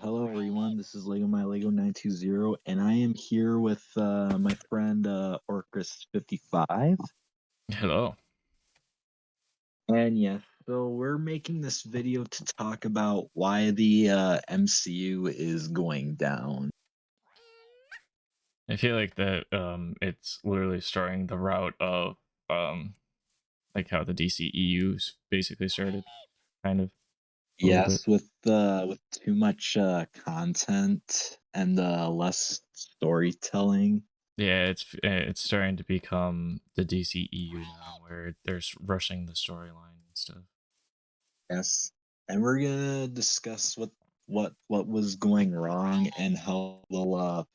Hello everyone, this is LegomyLego920, and I am here with my friend Orcus55. Hello. And yes, so we're making this video to talk about why the MCU is going down. I feel like that it's literally starting the route of like how the DCEU's basically started, kind of a little bit. Yes, with too much content and less storytelling. Yeah, it's starting to become the DCEU now, where they're rushing the storyline and stuff. Yes, and we're gonna discuss what was going wrong and how they'll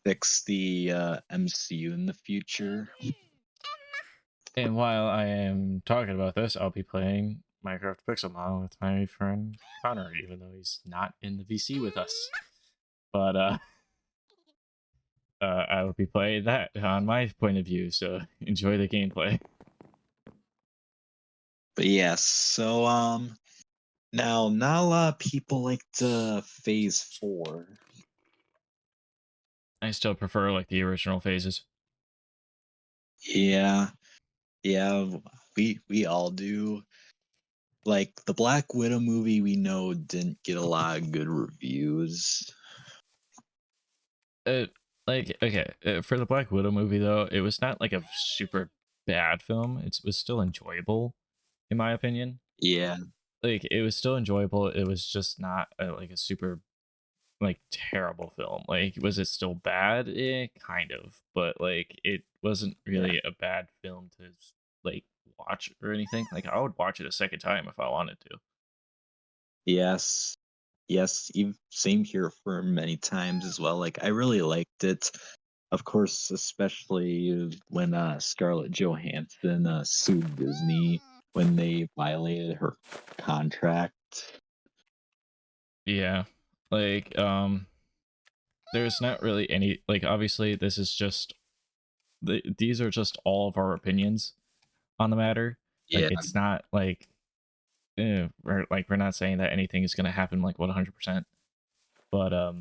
fix the MCU in the future. And while I am talking about this, I'll be playing Minecraft Pixel Mom with my friend Connor, even though he's not in the VC with us. But I will be playing that on my point of view, so enjoy the gameplay. But yes, so now not a lot of people liked Phase 4. I still prefer like the original phases. Yeah, yeah, we all do. Like the Black Widow movie, we know didn't get a lot of good reviews. Like okay, for the Black Widow movie though, it was not like a super bad film. It was still enjoyable, in my opinion. Yeah, Like it was still enjoyable. It was just not like a super like terrible film. Like was it still bad? Kind of, but like it wasn't yeah, really a bad film to like watch or anything. Like I would watch it a second time if I wanted to. yes, yes. Same here for many times as well. Like I really liked it. Of course, especially when Scarlett Johansson sued Disney when they violated her contract. Yeah, like there's not really any like obviously this is just these are just all of our opinions on the matter. Like Yeah, it's not like we're not saying that anything is going to happen like 100%, but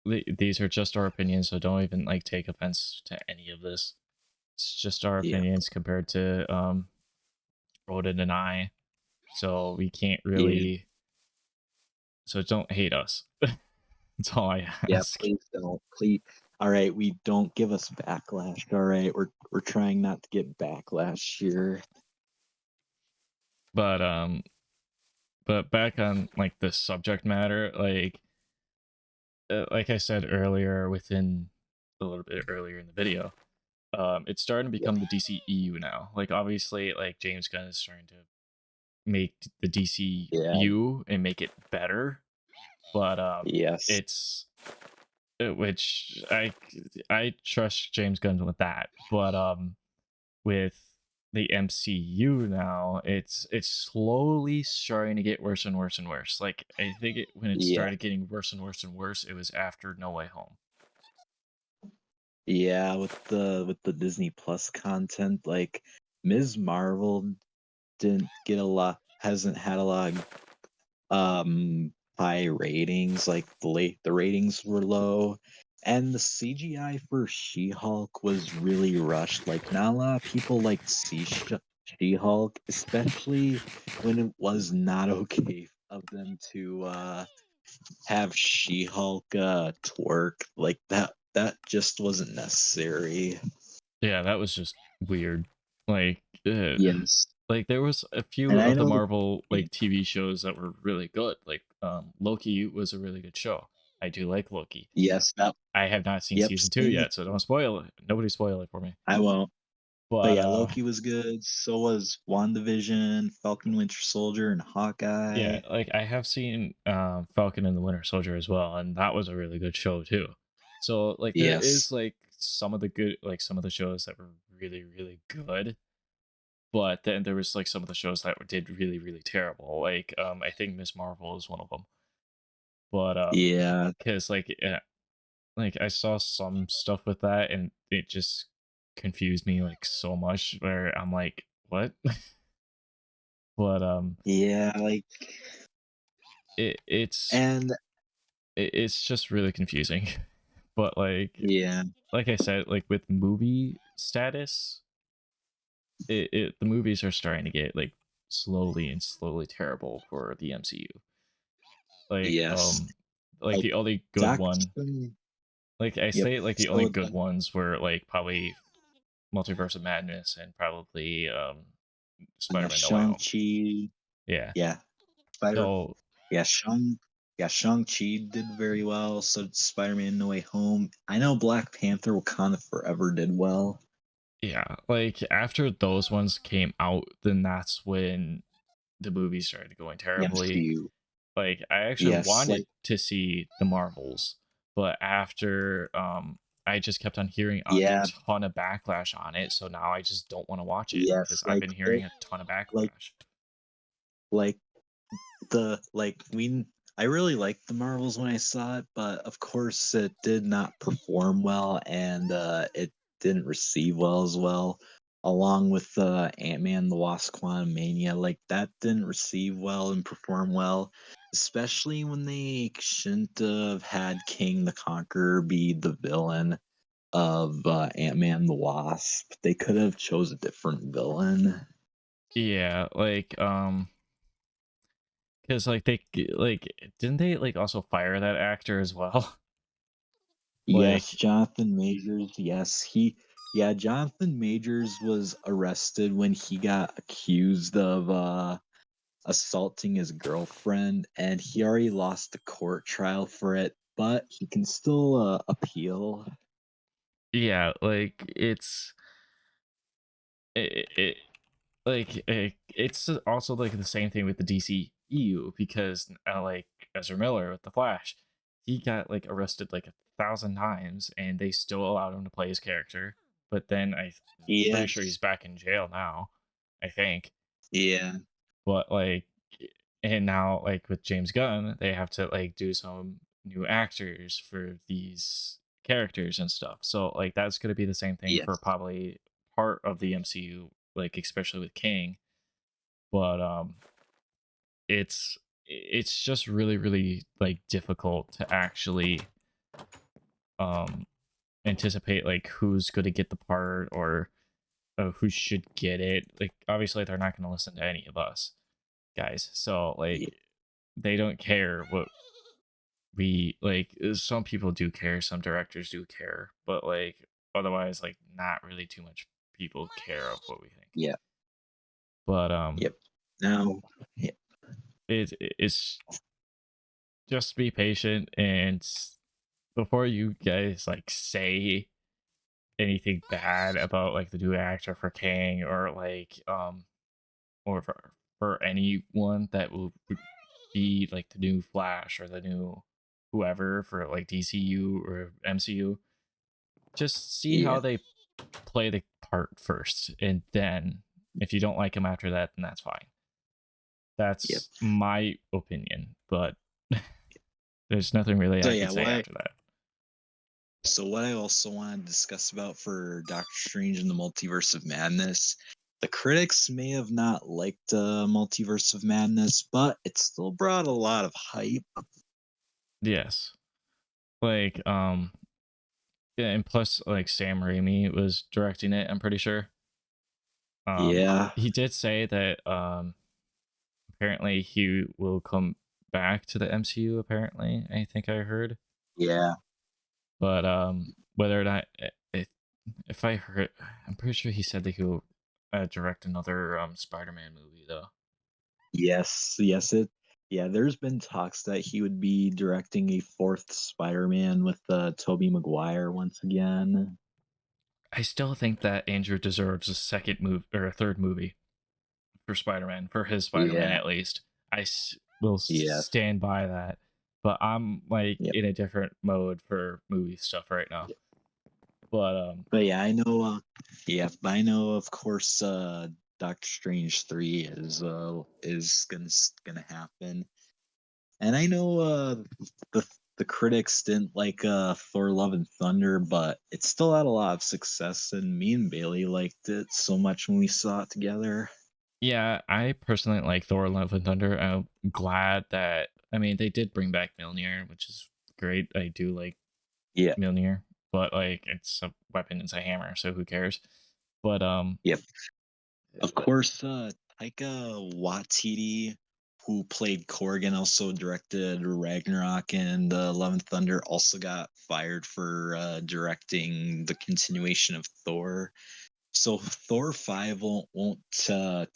these are just our opinions, so don't even like take offense to any of this. It's just our yeah, opinions compared to Roden and I, so we can't yeah, really, so don't hate us. That's all I yeah. ask. Please don't. Please. All right, we don't give us backlash. All right, we're trying not to get backlash here. But but back on like the subject matter, like I said earlier, within a little bit earlier in the video, it's starting to Yeah, become the DCEU now. Like obviously, like James Gunn is starting to make the yeah, DCU and make it better, but yes, it's which I trust James Gunn with that, but with the MCU now, it's slowly starting to get worse and worse and worse. Like I think when it yeah, started getting worse and worse and worse, it was after No Way Home. yeah. With the Disney Plus content, like Ms. Marvel didn't get a lot, hasn't had a lot of high ratings. Like the ratings were low, and the CGI for She-Hulk was really rushed. Like not a lot of people liked She-Hulk, especially when it was not okay of them to have She-Hulk twerk like that. That just wasn't necessary. Yeah, that was just weird. Like, Yes, like there was a few and I of the know. Marvel like TV shows that were really good. Like, Loki was a really good show. I do like Loki. Yes, that. I have not seen Yep, season 2 same. yet, so don't spoil it. Nobody spoil it for me. I won't. But But yeah, Loki was good. So was WandaVision, Falcon Winter Soldier, and Hawkeye. yeah, like I have seen Falcon and the Winter Soldier as well, and that was a really good show too. So like there Yes. is like some of the good like some of the shows that were really really good, but then there was like some of the shows that did really really terrible. Like I think Miss Marvel is one of them. But Yeah. because like like I saw some stuff with that and it just confused me like so much where I'm like, what? But Yeah, like it it's and it's just really confusing. But yeah, like I said, like with movie status, the movies are starting to get like slowly and slowly terrible for the MCU. Like yes. like Like the only good Doctor one, Strange. like I Yep. say like the only So good ones were like probably Multiverse of Madness and probably yeah, Spider-Man No Way Home. Shang-Chi. Yeah. Yeah. Spider So yeah, Shang-Chi did very well, so did Spider-Man No Way Home. I know Black Panther Wakanda Forever did well. yeah, like after those ones came out, then that's when the movies started going The terribly. MCU. Like I actually Yes, wanted like to see the Marvels, but after I just kept on hearing a yeah, ton of backlash on it, so now I just don't want to watch it yes, because I've been hearing a ton of like backlash. like the like we I really liked the Marvels when I saw it, but of course it did not perform well and it didn't receive well as well. Along with Ant-Man the Wasp Quantumania, like that didn't receive well and perform well, especially when they shouldn't have had King the Conqueror be the villain of Ant-Man the Wasp. They could have chose a different villain. Yeah, because like like didn't they like also fire that actor as well? Yes, Like Jonathan Majors. Yes, Jonathan Majors was arrested when he got accused of assaulting his girlfriend, and he already lost the court trial for it, but he can still appeal. yeah, like it it's also like the same thing with the DCEU because like Ezra Miller with the Flash, he got like arrested like 1,000 times and they still allowed him to play his character. But then I'm pretty sure he's Yes, back in jail now, I think. yeah, But and now like with James Gunn, they have to like do some new actors for these characters and stuff. So like that's gonna be the same thing for yes, probably part of the MCU, like especially with King. But it's just really like difficult to actually um anticipate like who's going to get the part or who should get it. Like obviously they're not going to listen to any of us guys, so yeah, like they don't care what we like. Some people do care, some directors do care, but like otherwise like not really too much people care of what we think. yeah, But yep. Now, yeah, it's just be patient and before you guys like say anything bad about like the new actor for Kang or like or for anyone that will be like the new Flash or the new whoever for like DCU or MCU, just see how yeah, they play the part first, and then if you don't like him after that, then that's fine. yep. That's my opinion, but there's nothing really So I yeah, could say what after that. what I also want to discuss about for Doctor Strange and the Multiverse of Madness, the critics may have not liked Multiverse of Madness, but it still brought a lot of hype. Yes, like yeah, and plus like Sam Raimi was directing it. I'm pretty sure. Yeah, He did say that apparently he will come back to the MCU. Apparently, I think I heard, yeah, but whether or not if I heard, I'm pretty sure he said that he'll direct another Spider-Man movie though. yes, yeah. There's been talks that he would be directing a fourth Spider-Man with Tobey Maguire once again. I still think that Andrew deserves a second move or a third movie for Spider-Man, for his Spider-Man Yeah, at least. Will yes, stand by that. But I'm like yep. in a different mode for movie stuff right now. But But yeah, I know. Yeah, I know. Of course, Doctor Strange 3 is gonna happen, and I know the critics didn't like Thor: Love and Thunder, but it still had a lot of success, and me and Bailey liked it so much when we saw it together. Yeah, I personally like Thor: Love and Thunder. I'm glad that I mean they did bring back Mjolnir, which is great. I do like Yeah, Mjolnir, but like it's a weapon, it's a hammer, so who cares? But yep. Of course, Taika Waititi, who played Korg and also directed Ragnarok and Love and Thunder, also got fired for directing the continuation of Thor. So Thor 5 won't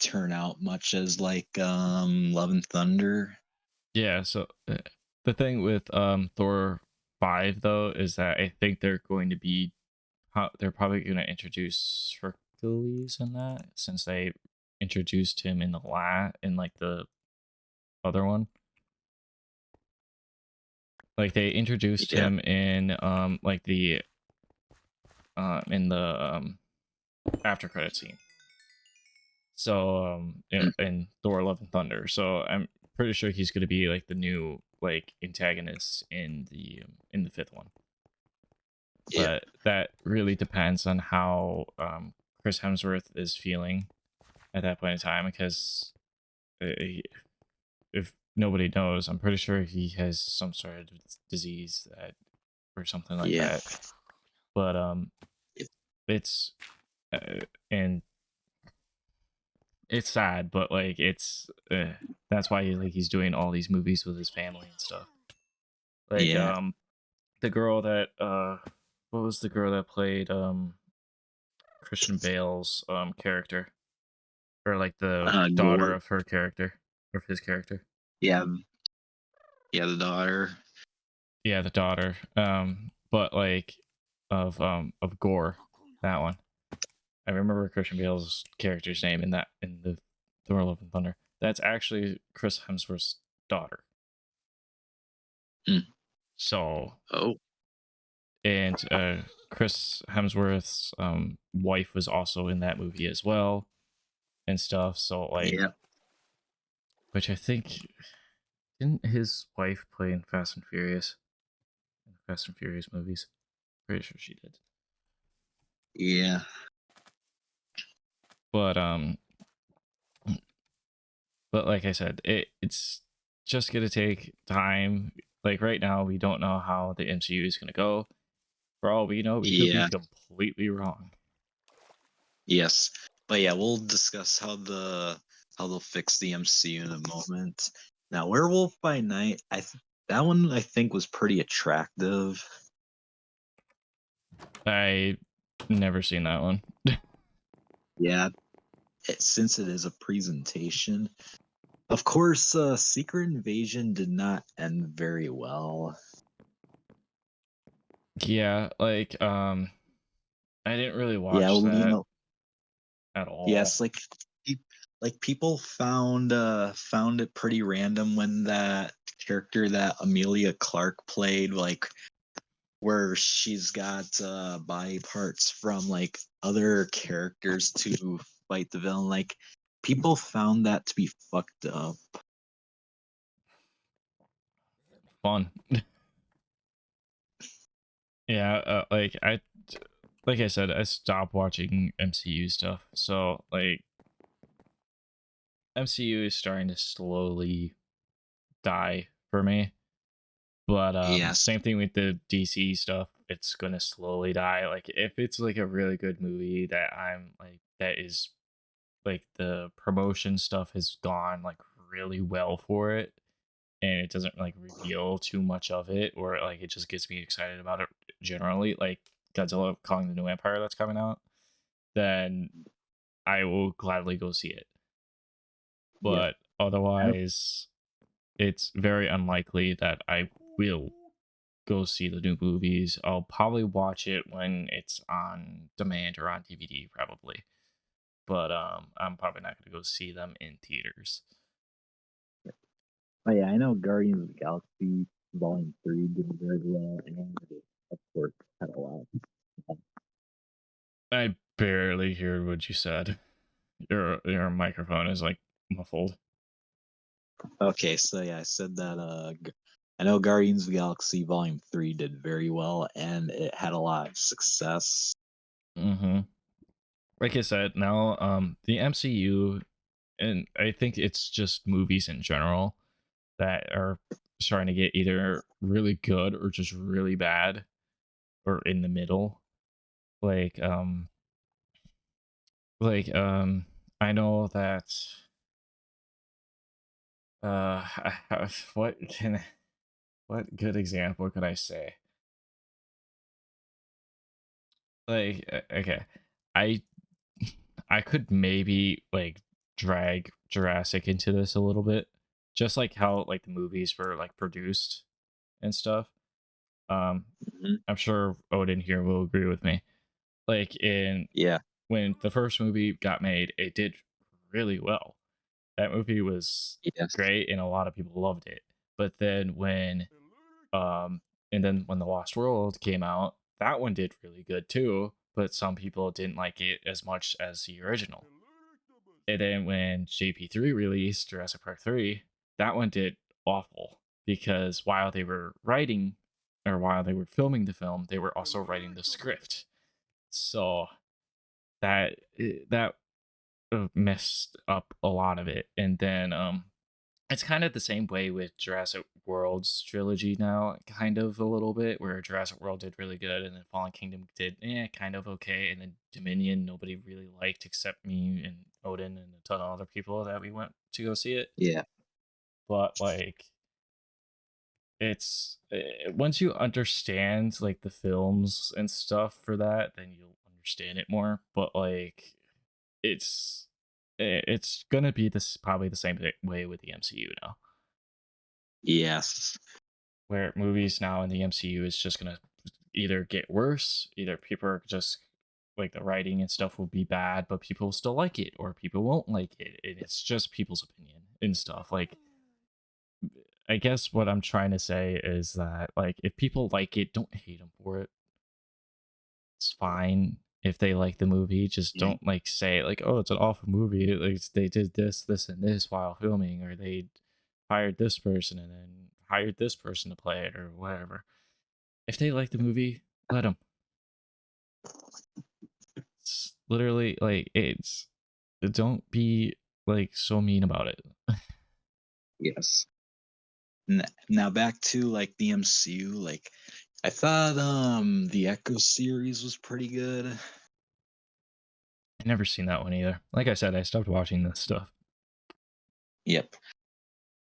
turn out much as like Love and Thunder. yeah, so the thing with Thor 5 though is that I think they're going to be they're probably going to introduce Hercules in that since they introduced him in in like the other one. Like they introduced Yeah, him in the after credit scene. So mm, in Thor: Love and Thunder. So I'm pretty sure he's going to be like the new like antagonist in the fifth one. yeah, But that really depends on how Chris Hemsworth is feeling at that point in time because if nobody knows, I'm pretty sure he has some sort of disease that or something like yeah, that. But yeah, it's and it's sad, but like that's why he's doing all these movies with his family and stuff. Like yeah. the girl that what was the girl that played Christian Bale's character or like the daughter Gore. of her character of his character. Yeah, yeah, the daughter. Yeah, the daughter. But like of Gore, that one. I remember Christian Bale's character's name in the Thor: Love and Thunder. That's actually Chris Hemsworth's daughter. Mm. So Oh, and Chris Hemsworth's wife was also in that movie as well and stuff. So like, yeah, which I think didn't his wife play in Fast and Furious movies? Pretty sure she did. yeah, But but like I said, it's just gonna take time. Like right now, we don't know how the MCU is gonna go. For all we know, we could be yeah. completely wrong. Yes, but yeah, we'll discuss how they'll fix the MCU in a moment. Now, Werewolf by Night, that one I think was pretty attractive. I never seen that one. Yeah, since it is a presentation. Of course, Secret Invasion did not end very well. Yeah, like I didn't really Yeah, watch you that know, at all. yes, pe- like people found it pretty random when that character that Amelia Clark played, like where she's got body parts from like other characters to fight the villain. Like people found that to be fucked up. Fun. Yeah, like I said, I stopped watching MCU stuff. So like MCU is starting to slowly die for me. But Yes. same thing with the DC stuff. It's gonna slowly die. Like if it's like a really good movie that I'm like that is like the promotion stuff has gone like really well for it and it doesn't like reveal too much of it or like it just gets me excited about it generally, like Godzilla Kong the New Empire that's coming out, then I will gladly go see it. Yeah. But I- otherwise, it's very unlikely that I will go see the new movies. I'll probably watch it when it's on demand or on DVD, probably. But I'm probably not gonna go see them in theaters. Oh yeah, I know Guardians of the Galaxy Volume 3 did very well, and it, of course, had a lot. I barely heard what you said. Your microphone is like muffled. Okay, so yeah, I said that I know Guardians of the Galaxy Volume 3 did very well and it had a lot of success. Hmm. Like I said, now the MCU, and I think it's just movies in general that are starting to get either really good or just really bad or in the middle. Like like I know that what can what good example could I say? Like okay. I I could maybe like drag Jurassic into this a little bit. Just like how like the movies were like produced and stuff. Um Mhm. I'm sure Odin here will agree with me. Like in Yeah. when the first movie got made, it did really well. That movie was Yes. great and a lot of people loved it. But then um when The Lost World came out, that one did really good too, but some people didn't like it as much as the original. And then when JP3 released Jurassic Park 3, that one did awful because while they were filming the film, they were also writing the script. So that messed up a lot of it. And then it's kind of the same way with Jurassic World's trilogy now, kind of a little bit, where Jurassic World did really good, and then Fallen Kingdom did kind of okay, and then Dominion nobody really liked except me and Odin and a ton of other people that we went to go see it. Yeah. But like, it's once you understand like the films and stuff for that, then you'll understand it more. But like, it's gonna be this probably the same way with the MCU now, Yes. where movies now in the MCU is just gonna either get worse, either people are just like the writing and stuff will be bad, but people will still like it, or people won't like it, and it's just people's opinion and stuff. Like, I guess what I'm trying to say is that like if people like it, don't hate them for it. It's fine if they like the movie. Just Yeah. don't like say like, oh, it's an awful movie. Like they did this, this, and this while filming, or they hired this person and then hired this person to play it, or whatever. If they like the movie, let them. It's literally like it's. Don't be like so mean about it. Yes. Now back to like the MCU, like I thought the Echo series was pretty good. I never seen that one either. Like I said, I stopped watching this stuff. Yep.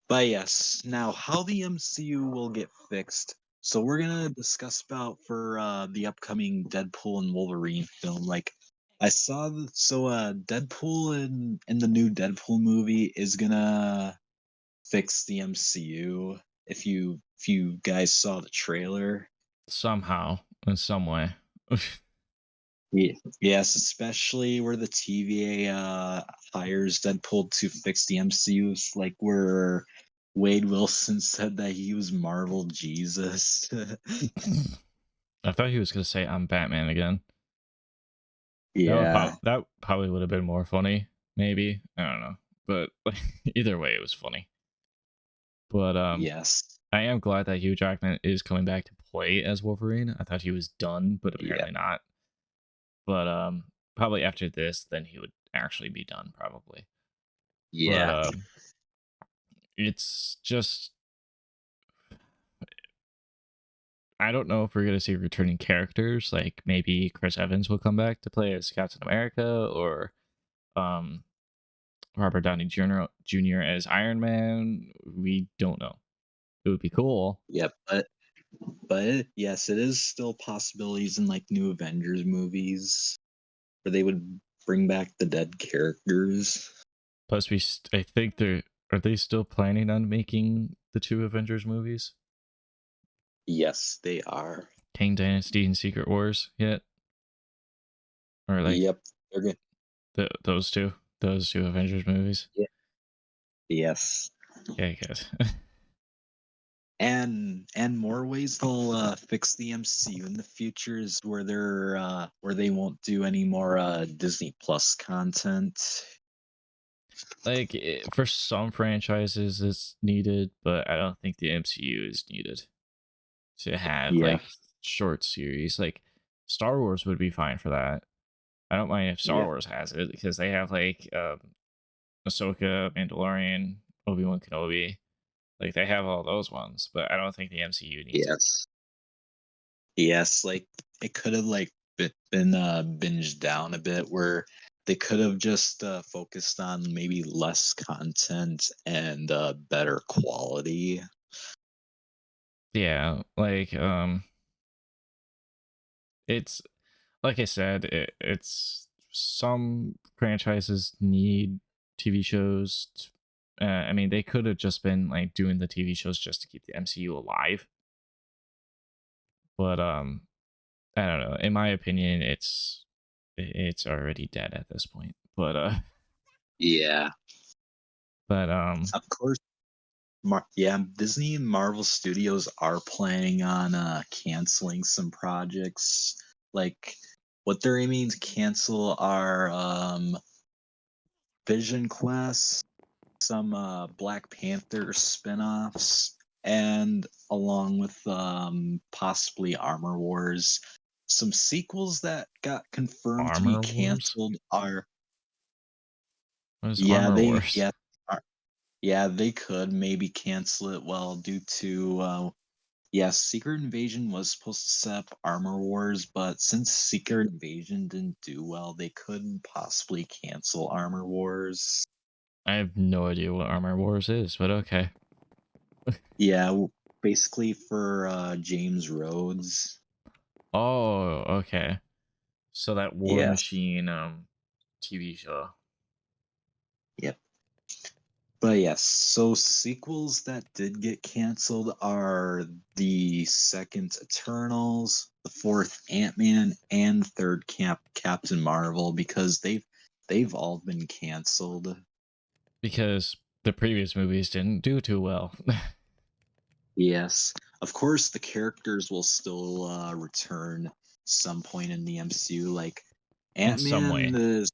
But yes, now how the MCU will get fixed. So we're gonna discuss about for the upcoming Deadpool and Wolverine film. Like I saw Deadpool in the new Deadpool movie is gonna fix the MCU. If you guys saw the trailer. Somehow, in some way. Yes, especially where the TVA hires Deadpool to fix the MCU. It's like where Wade Wilson said that he was Marvel Jesus. I thought he was gonna say I'm Batman again. Yeah, That probably would have been more funny, maybe. I don't know. But like, either way it was funny. But yes, I am glad that Hugh Jackman is coming back to play as Wolverine. I thought he was done, but yeah, apparently not. But probably after this then he would actually be done probably. But yeah, it's just I don't know if we're gonna see returning characters. Like maybe Chris Evans will come back to play as Captain America, or um, Robert Downey Jr. as Iron Man. We don't know. It would be cool. yep. But yes, it is still possibilities in like new Avengers movies where they would bring back the dead characters. Plus, I think they still planning on making the two Avengers movies, Yes, they are. Kang Dynasty and Secret Wars yet, or like Yep, they're good. those two Avengers movies. Yeah. Yes. Yeah, guys. And more ways they'll fix the MCU in the future is where they won't do any more Disney Plus content. Like for some franchises, it's needed, but I don't think the MCU is needed to have Yeah, like short series. Like Star Wars would be fine for that. I don't mind if Star yeah, Wars has it because they have like Ahsoka, Mandalorian, Obi-Wan Kenobi. Like they have all those ones, but I don't think the MCU needs it. yes, yes. Like it could have like been binged down a bit, where they could have just focused on maybe less content and better quality. Yeah, like it's like I said, it's some franchises need TV shows. I mean, they could have just been like doing the TV shows just to keep the MCU alive, but I don't know. In my opinion, it's already dead at this point. Yeah, But of course. Yeah, Disney and Marvel Studios are planning on canceling some projects. Like what they're aiming to cancel are Vision Quest, some Black Panther spin-offs, and along with possibly Armor Wars. Some sequels that got confirmed to be Armor Wars? canceled are What is yeah, Armor they Wars? yeah, yeah, they could maybe cancel it well due to yes, Secret Invasion was supposed to set up Armor Wars, but since Secret Invasion didn't do well, they could possibly cancel Armor Wars. I have no idea what Armor Wars is, but okay. Yeah, basically for James Rhodes. Oh, okay. So that War Yes, Machine TV show. yep. But yes, so sequels that did get canceled are the second Eternals, the fourth Ant-Man, and third Captain Marvel because they've all been canceled. Because the previous movies didn't do too well. Yes, of course the characters will still return some point in the MCU. Like In some Ant-Man way. is,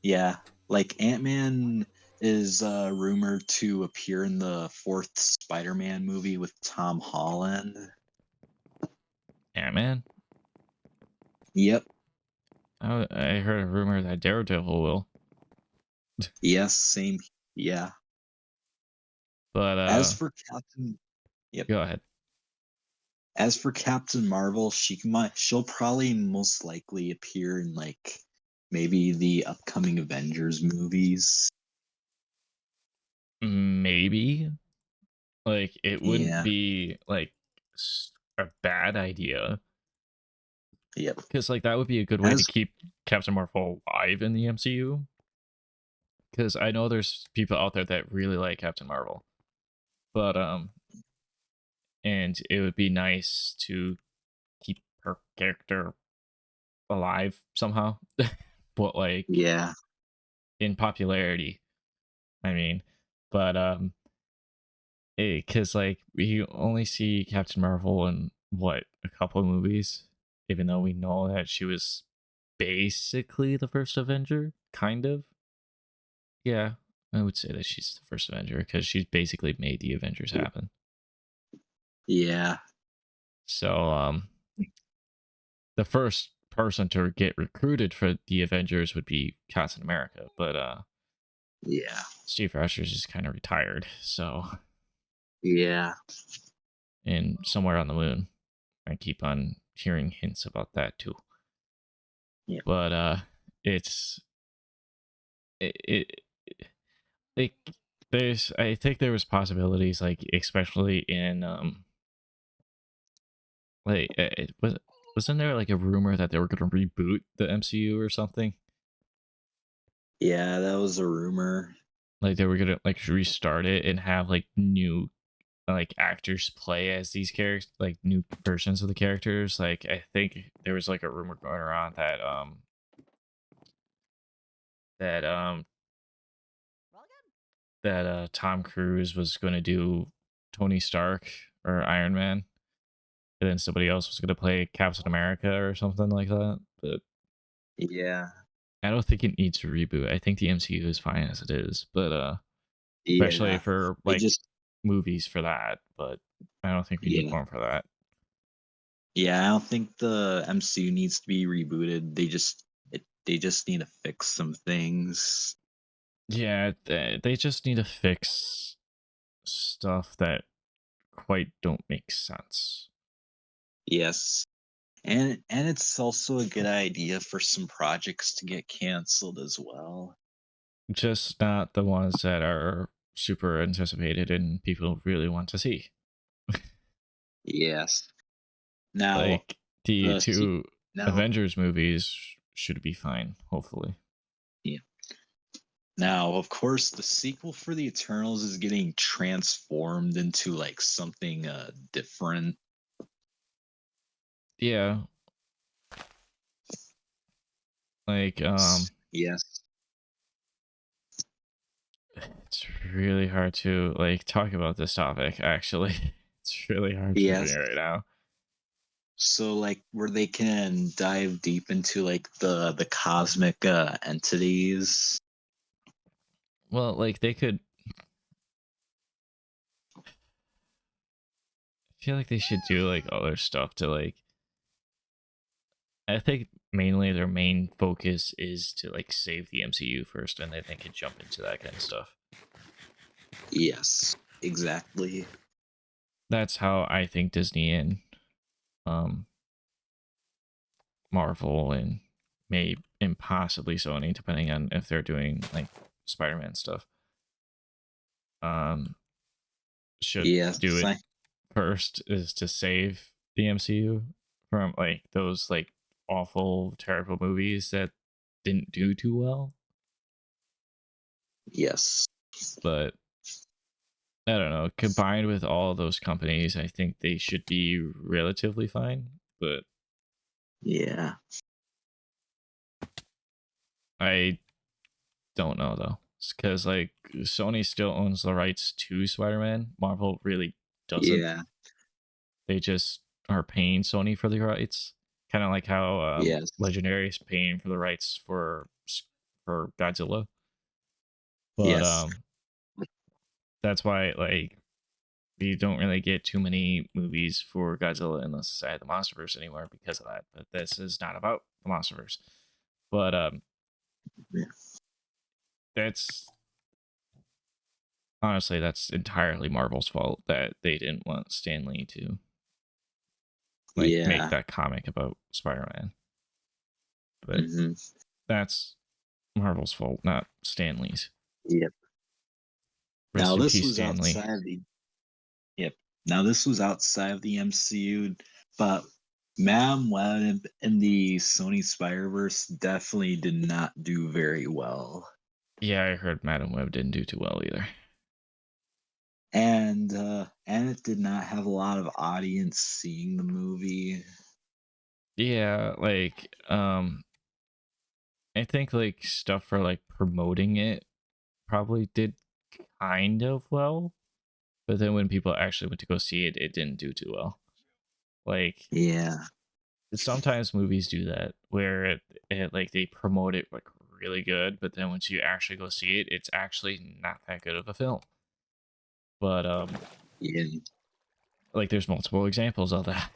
yeah, like Ant-Man is rumored to appear in the fourth Spider-Man movie with Tom Holland. Ant-Man? Yep. I heard a rumor that Daredevil will. Yes. Same. Yeah. But As for Captain, yep. go ahead. As for Captain Marvel, she'll probably most likely appear in like maybe the upcoming Avengers movies. Maybe. Like it wouldn't Yeah. be like a bad idea. Yep. Because like that would be a good way to As keep Captain Marvel alive in the MCU. Because I know there's people out there that really like Captain Marvel, but and it would be nice to keep her character alive somehow. But like yeah. in popularity, I mean, but because like we only see Captain Marvel in what a couple of movies, even though we know that she was basically the first Avenger, kind of. Yeah, I would say that she's the first Avenger because she's basically made the Avengers happen. Yeah. So the first person to get recruited for the Avengers would be Captain America, but Yeah. Steve Rogers is kind of retired, so Yeah. and somewhere on the moon. I keep on hearing hints about that too. Yeah. But it's it like there's I think there was possibilities like especially in like wasn't there like a rumor that they were going to reboot the MCU or something? Yeah, that was a rumor. Like they were going to like restart it and have like new like actors play as these characters, like new versions of the characters. Like I think there was like a rumor going around that that um Tom Cruise was going to do Tony Stark or Iron Man, and then somebody else was going to play Captain America or something like that. But Yeah. I don't think it needs a reboot. I think the MCU is fine as it is, but especially Yeah, for they like just movies for that, but I don't think we need yeah. more for that. Yeah, I don't think the MCU needs to be rebooted. They just need to fix some things. Yeah, they just need to fix stuff that quite don't make sense. Yes. And it's also a good idea for some projects to get canceled as well. Just not the ones that are super anticipated and people really want to see. Yes. Now, Like the the se- two now Avengers movies should be fine, hopefully. yeah. Now, of course, the sequel for the Eternals is getting transformed into like something different. Yeah, like Yes. it's really hard to like talk about this topic actually. It's really hard for me Yes. right now. So like where they can dive deep into like the cosmic entities. Well, like they could I feel like they should do like other stuff to like I think mainly their main focus is to like save the MCU first and then they can jump into that kind of stuff. Yes, exactly. That's how I think Disney and um Marvel and may and possibly Sony, depending on if they're doing like Spider-Man stuff, um, should do Yes, it first is to save the MCU from like those like awful, terrible movies that didn't do too well. yes, But I don't know. Combined with all of those companies, I think they should be relatively fine. But yeah, I don't know though, because like Sony still owns the rights to Spider-Man. Marvel really doesn't. yeah, They just are paying Sony for the rights, kind of like how yes, Legendary is paying for the rights for Godzilla. But yes, that's why like we don't really get too many movies for Godzilla in the Society of the Monsterverse anymore because of that. But this is not about the Monsterverse. But yeah, that's honestly that's entirely Marvel's fault that they didn't want Stan Lee to like make yeah. that comic about Spider-Man. But Hmm. that's Marvel's fault, not Stan Lee's. Yep. Rest Now in this peace, was Stan Lee. outside of the yep. Now this was outside of the MCU, but Madam Web and the Sony Spider-Verse definitely did not do very well. Yeah, I heard Madam Web didn't do too well either. And it did not have a lot of audience seeing the movie. Yeah, like I think like stuff for like promoting it probably did kind of well, but then when people actually went to go see it, it didn't do too well. Like Yeah. sometimes movies do that where it like they promote it like really good, but then once you actually go see it, it's actually not that good of a film. But Yeah. like there's multiple examples of that.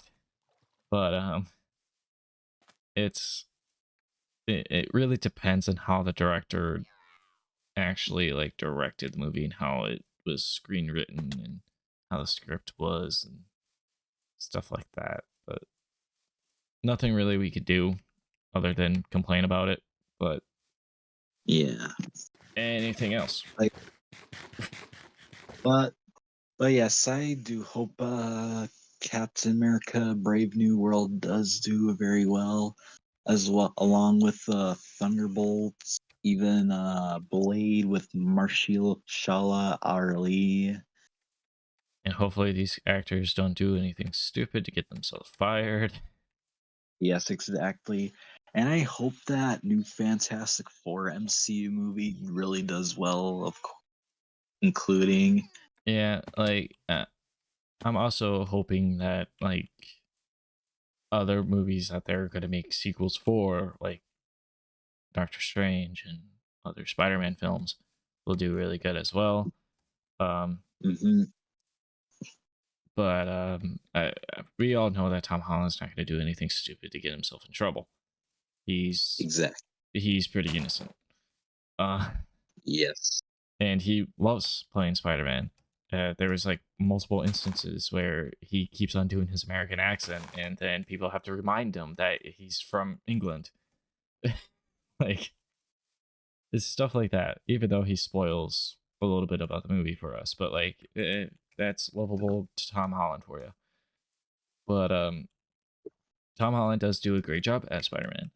But it's it really depends on how the director actually like directed the movie and how it was screenwritten and how the script was and stuff like that. But nothing really we could do other than complain about it. But Yeah. anything else? Like but but yes, I do hope Captain America Brave New World does do very well as well along with Thunderbolts, even Blade with Marshala Ali. And hopefully these actors don't do anything stupid to get themselves fired. Yes, exactly. And I hope that new Fantastic Four MCU movie really does well, including. Yeah, like I'm also hoping that like other movies that they're going to make sequels for, like Doctor Strange and other Spider-Man films will do really good as well. Um, Hmm. but we all know that Tom Holland's not going to do anything stupid to get himself in trouble. He's Exactly. he's pretty innocent. Uh, Yes. and he loves playing Spider-Man. There was like multiple instances where he keeps on doing his American accent, and then people have to remind him that he's from England. Like it's stuff like that. Even though he spoils a little bit about the movie for us, but like that's lovable to Tom Holland for you. But Tom Holland does do a great job as Spider-Man.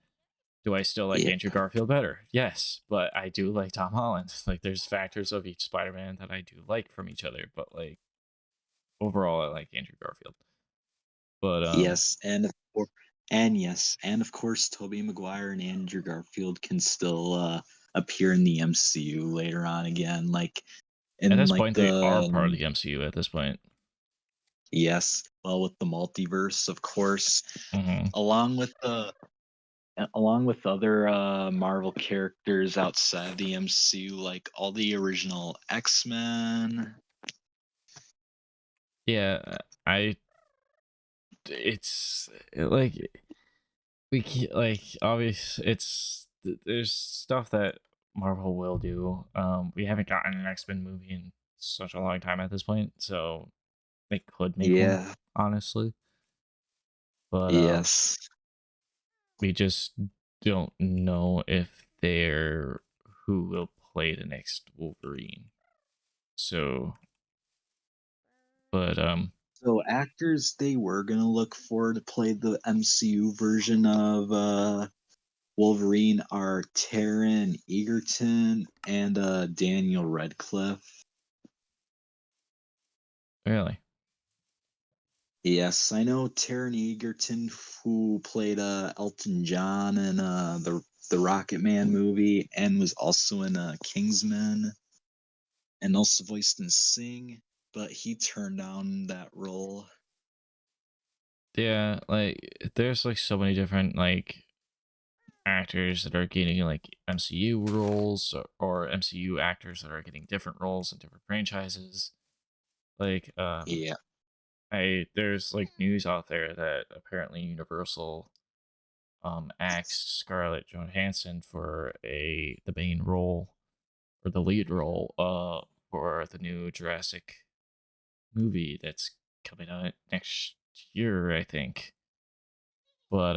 Do I still like Yeah. Andrew Garfield better? Yes, but I do like Tom Holland. Like there's factors of each Spider-Man that I do like from each other, but like overall I like Andrew Garfield. But Yes, and of course, Tobey Maguire and Andrew Garfield can still appear in the MCU later on again, like at in this like point they are the part of the MCU at this point. yes, well, with the multiverse, of course, Hmm. along with the along with other Marvel characters outside the MCU, like all the original X-Men. Yeah, I it's like we can't, like obvious it's there's stuff that Marvel will do. We haven't gotten an X-Men movie in such a long time at this point, so they could make one, Yeah, honestly. But yes, we just don't know if they're who will play the next Wolverine. So, but so actors they were gonna look for to play the MCU version of Wolverine are Taron Egerton and Daniel Radcliffe. really, Yes, I know Taron Egerton, who played Elton John in the Rocket Man movie, and was also in Kingsman, and also voiced in Sing, but he turned down that role. yeah, like there's like so many different like actors that are getting like MCU roles or MCU actors that are getting different roles in different franchises. Like Yeah, I there's like news out there that apparently Universal axed Scarlett Johansson for a the main role or the lead role for the new Jurassic movie that's coming out next year, I think. But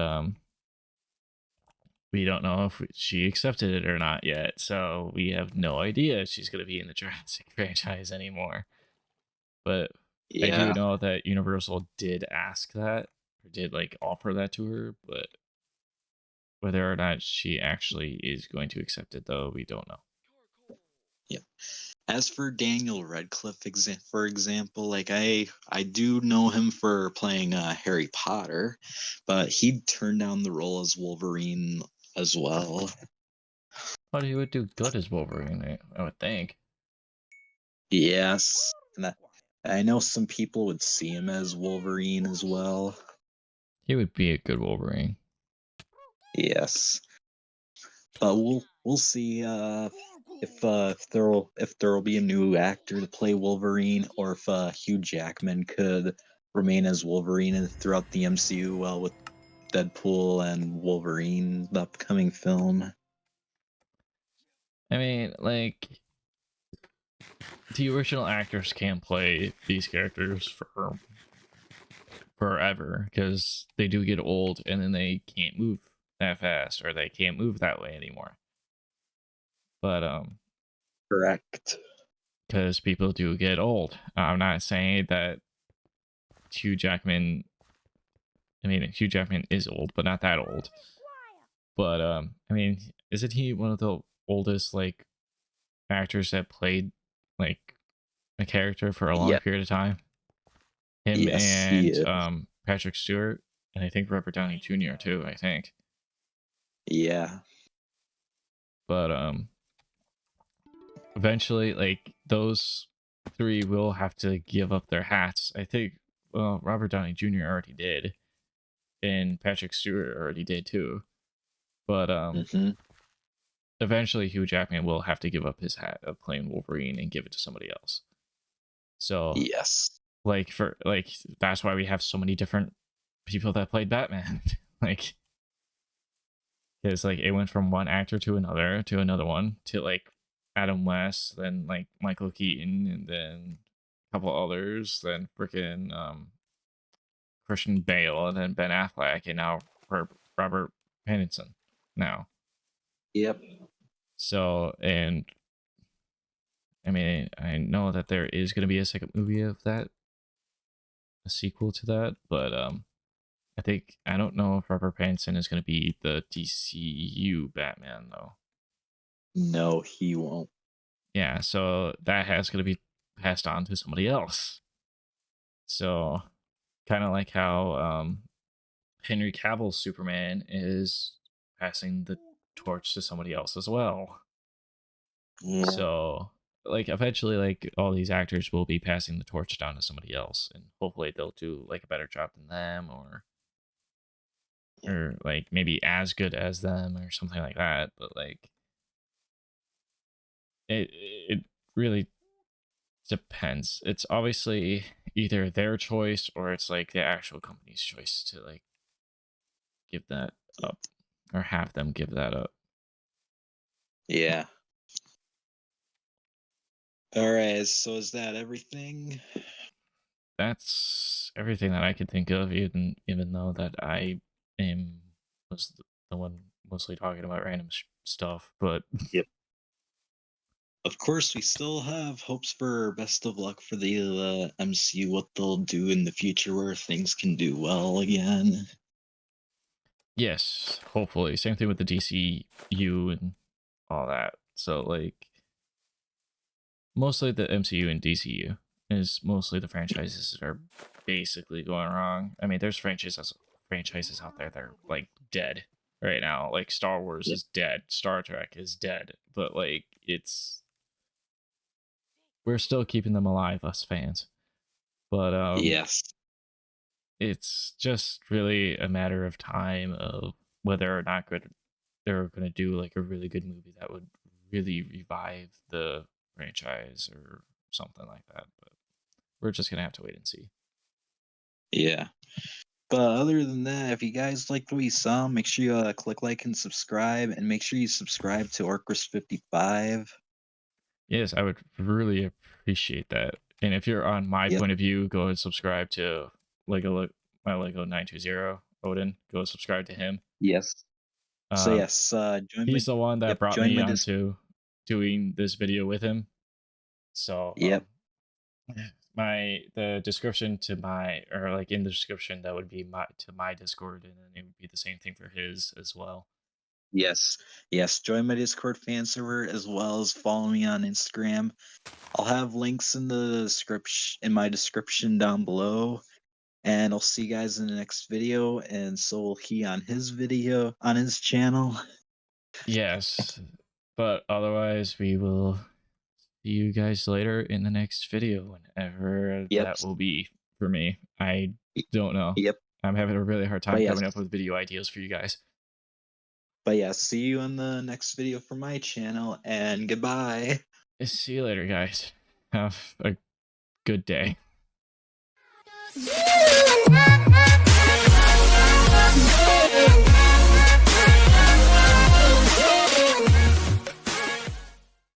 we don't know if she accepted it or not yet, so we have no idea if she's going to be in the Jurassic franchise anymore. But I do yeah, know that Universal did ask that or did like offer that to her, but whether or not she actually is going to accept it, though, we don't know. yeah. As for Daniel Radcliffe, for example, like I do know him for playing Harry Potter, but he turned down the role as Wolverine as well. But he would do good as Wolverine, I would think. Yes, and I know some people would see him as Wolverine as well. He would be a good Wolverine. Yes, but we'll see if there'll be a new actor to play Wolverine, or if Hugh Jackman could remain as Wolverine throughout the MCU, well, with Deadpool and Wolverine, the upcoming film. I mean, like, the original actors can't play these characters for forever because they do get old and then they can't move that fast or they can't move that way anymore. But Correct. because people do get old. I'm not saying that Hugh Jackman. I mean, Hugh Jackman is old, but not that old. But I mean, isn't he one of the oldest like actors that played like a character for a long Yeah. period of time? Him Yes, he and is. Patrick Stewart, and I think Robert Downey Jr. too. I think, Yeah. but eventually, like those three will have to give up their hats. I think. Well, Robert Downey Jr. already did, and Patrick Stewart already did too. But Hmm. eventually Hugh Jackman will have to give up his hat of playing Wolverine and give it to somebody else. So Yes. like that's why we have so many different people that played Batman. Like because like it went from one actor to another one to like Adam West, then like Michael Keaton, and then a couple others, then freaking Christian Bale, and then Ben Affleck, and now Robert Pattinson now. Yep. So, and I mean, I know that there is going to be a second movie of that, a sequel to that, but I don't know if Robert Pattinson is going to be the DCU Batman though. No, he won't. Yeah, so that has going to be passed on to somebody else. So, kind of like how Henry Cavill's Superman is passing the torch to somebody else as well. Yeah. So, like, eventually, like, all these actors will be passing the torch down to somebody else, and hopefully they'll do like a better job than them, Yeah. or like maybe as good as them, or something like that. But like, it really depends. It's obviously either their choice or it's like the actual company's choice to like give that up or have them give that up. Yeah. All right. So is that everything? That's everything that I could think of, even though that I am was the one mostly talking about random stuff. But Yep. Of course, we still have hopes for best of luck for the MCU, what they'll do in the future where things can do well again. yes, hopefully, same thing with the DCU and all that. So like mostly the MCU and DCU is mostly the franchises that are basically going wrong. I mean, there's franchises out there that are like dead right now. Like Star Wars Yep. is dead, Star Trek is dead, but like we're still keeping them alive, us fans. But Yes. it's just really a matter of time of whether or not they're going to do like a really good movie that would really revive the franchise or something like that. But we're just gonna have to wait and see. Yeah. But other than that, if you guys like what you saw, make sure you click like and subscribe, and make sure you subscribe to Orcris55. Yes, I would really appreciate that. And if you're on my Yep. point of view, go and subscribe to my Lego 920 Odin. Go subscribe to him. Yes. So Um, yes, join my he's the one that yep, brought join me my dis onto doing this video with him. So yep, the description to my or like in the description that would be my Discord, and then it would be the same thing for his as well. yes, yes, join my Discord fan server as well as follow me on Instagram. I'll have links in the description in my description down below. And I'll see you guys in the next video, and so will he on his video on his channel. Yes, but otherwise we will see you guys later in the next video, whenever Yep. that will be for me. I don't know. Yep. I'm having a really hard But time yes. coming up with video ideas for you guys. But yeah, see you in the next video for my channel, and goodbye. See you later, guys. Have a good day.